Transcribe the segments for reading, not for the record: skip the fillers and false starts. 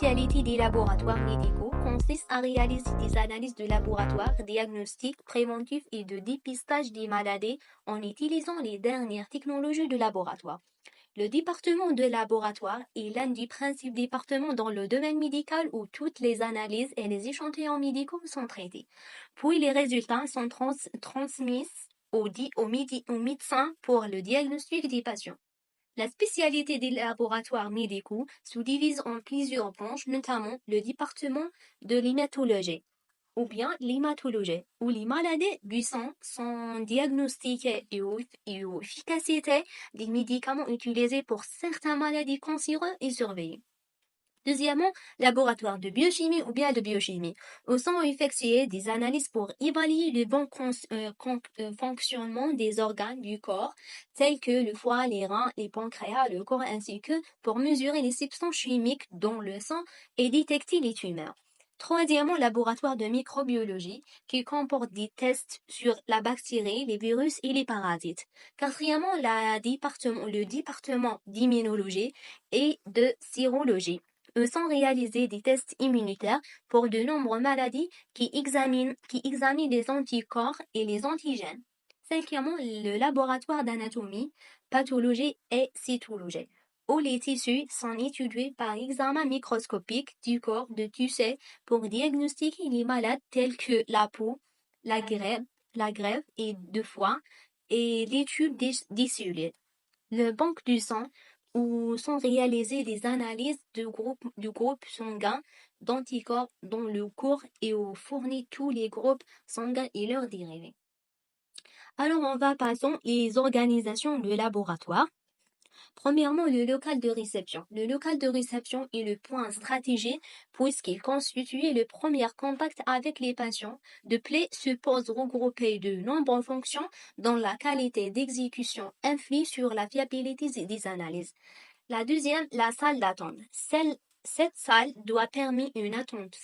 spécialité des laboratoires médicaux consiste à réaliser des analyses de laboratoire, diagnostics préventifs et de dépistage des maladies en utilisant les dernières technologies de laboratoire. Le département de laboratoire est l'un des principaux départements dans le domaine médical où toutes les analyses et les échantillons médicaux sont traités. Puis les résultats sont transmis aux médecins pour le diagnostic des patients. La spécialité des laboratoires médicaux se divise en plusieurs branches, notamment le département de l'hématologie, ou bien l'hématologie, où les maladies du sang sont diagnostiquées et où l'efficacité des médicaments utilisés pour certaines maladies cancéreuses est surveillée. Deuxièmement, laboratoire de biochimie ou bien de biochimie, où sont effectuées des analyses pour évaluer le bon fonctionnement des organes du corps, tels que le foie, les reins, les pancréas, le corps, ainsi que pour mesurer les substances chimiques dans le sang et détecter les tumeurs. Troisièmement, laboratoire de microbiologie, qui comporte des tests sur la bactérie, les virus et les parasites. Quatrièmement, le département d'immunologie et de sérologie sont réalisés des tests immunitaires pour de nombreuses maladies qui examinent les anticorps et les antigènes. Cinquièmement, le laboratoire d'anatomie, pathologie et cytologie, où les tissus sont étudiés par examen microscopique du corps de tissus pour diagnostiquer les maladies telles que la peau, la grève et de foie et l'étude des cellules. Le banque du sang où sont réalisées des analyses du groupe sanguin d'anticorps dans le corps et où fournit tous les groupes sanguins et leurs dérivés. Alors on va passer les organisations de laboratoire. Premièrement, le local de réception. Le local de réception est le point stratégique puisqu'il constitue le premier contact avec les patients. De plus, suppose regrouper de nombreuses fonctions dont la qualité d'exécution influe sur la fiabilité des analyses. La deuxième, la salle d'attente. Cette salle doit permettre une attente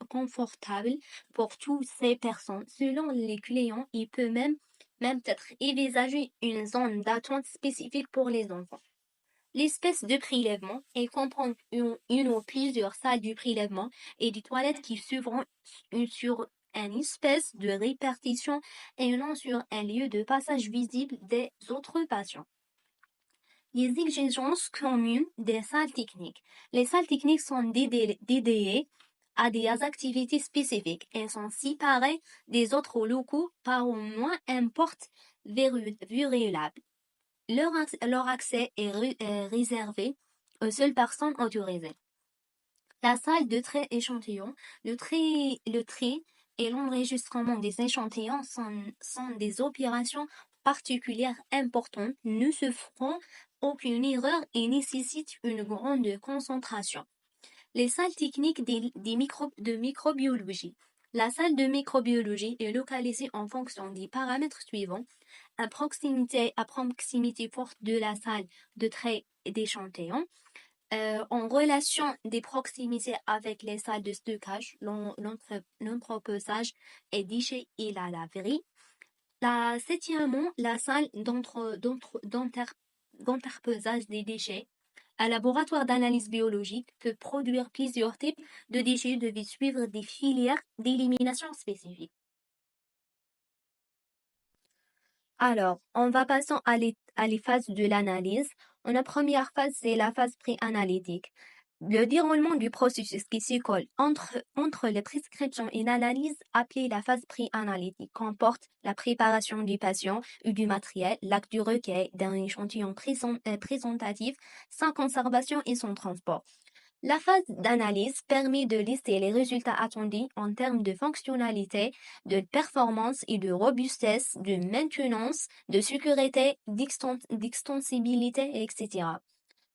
confortable pour toutes ces personnes. Selon les clients, il peut même être envisagé une zone d'attente spécifique pour les enfants. L'espèce de prélèvement, elle comprend une ou plusieurs salles du prélèvement et des toilettes qui s'ouvrent sur une espèce de répartition et non sur un lieu de passage visible des autres patients. Les exigences communes des salles techniques. Les salles techniques sont dédiées à des activités spécifiques. Elles sont séparées des autres locaux par au moins un porte verrouillable. Leur accès est réservé aux seules personnes autorisées. La salle de trait échantillon. Le trait et l'enregistrement des échantillons sont des opérations particulières importantes, ne se feront aucune erreur et nécessitent une grande concentration. Les salles techniques de microbiologie. La salle de microbiologie est localisée en fonction des paramètres suivants. À proximité forte de la salle de trait d'échantillon, en relation des proximités avec les salles de stockage, l'entreposage et déchets et la laverie. Septièmement, la salle d'entreposage des déchets. Un laboratoire d'analyse biologique peut produire plusieurs types de déchets devant suivre des filières d'élimination spécifiques. Alors, on va passer à les phases de l'analyse. La première phase, c'est la phase pré-analytique. Le déroulement du processus qui se colle entre les prescriptions et l'analyse, appelée la phase pré-analytique, comporte la préparation du patient ou du matériel, l'acte du recueil d'un échantillon présentatif, sa conservation et son transport. La phase d'analyse permet de lister les résultats attendus en termes de fonctionnalité, de performance et de robustesse, de maintenance, de sécurité, d'extensibilité, etc.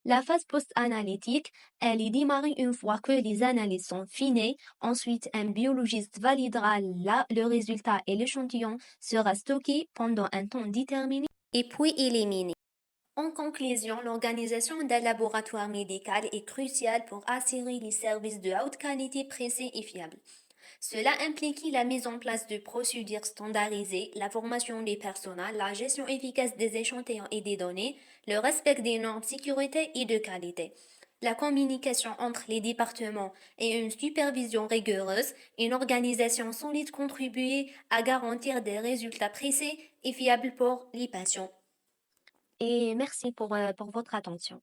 La phase post-analytique, elle est démarrée une fois que les analyses sont finies. Ensuite, un biologiste validera le résultat et l'échantillon sera stocké pendant un temps déterminé et puis éliminé. En conclusion, l'organisation d'un laboratoire médical est cruciale pour assurer les services de haute qualité précis et fiables. Cela implique la mise en place de procédures standardisées, la formation des personnels, la gestion efficace des échantillons et des données, le respect des normes de sécurité et de qualité. La communication entre les départements et une supervision rigoureuse, une organisation solide contribuait à garantir des résultats précis et fiables pour les patients. Et merci pour votre attention.